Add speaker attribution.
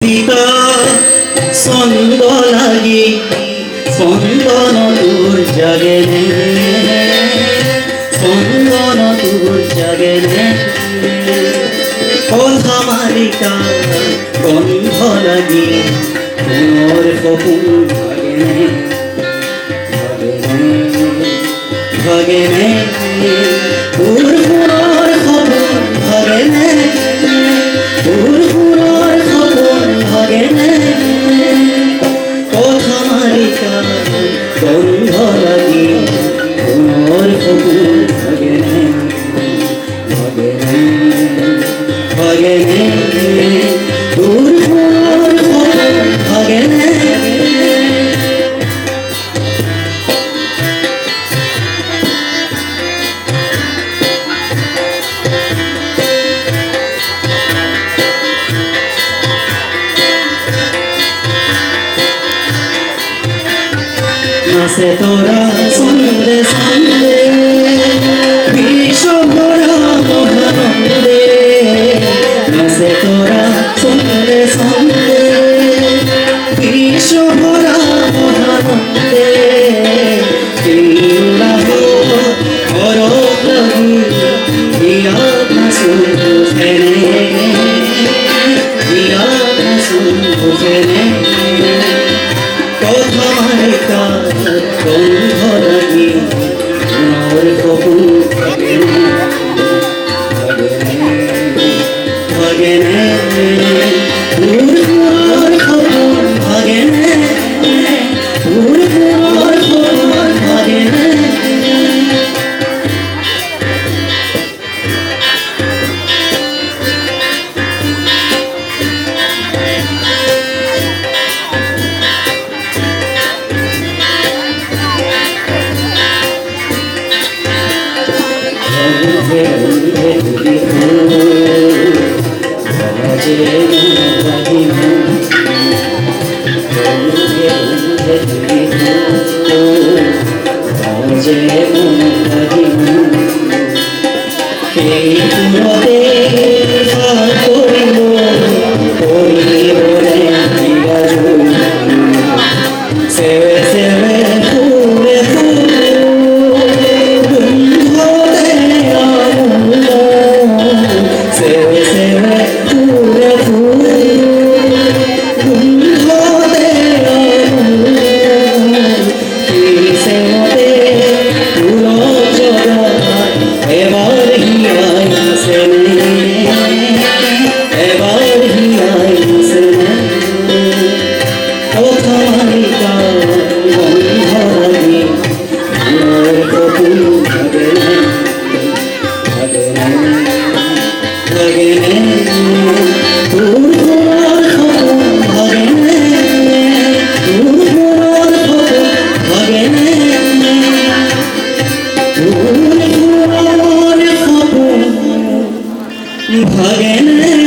Speaker 1: পিতা ছন্দ লাগি স্পন্দন তোর জাগে স্পন্দন তোর জাগে কথা মালিকা গন্ধ লাগি তোর কপুর ভাগে নে তোর পুরর খবর ভাগে নে তোর পুরর খবর ভাগে নে কথা মালিকা গন্ধ লাগি তোর কপুর ভাগে নে ভাগে নে তোর পুরর খবর ভাগে নে নাচে তোরা সন্দে সন্দে বিশ্বভরা মহানন্দে নাচে তোরা সন্দে সন্দে বিশ্বভরা মহানন্দে কিউলা হো করক লাগি ইয়াদ নাচুন বুঝেনে ইয়াদ নাচুন বুঝেনে কথা মালিকা গন্ধ লাগি তোর কপুর ভাগে নে তোর পুরর খবর ভাগে নে তোর পুরর খবর ভাগে নে ভাগে নে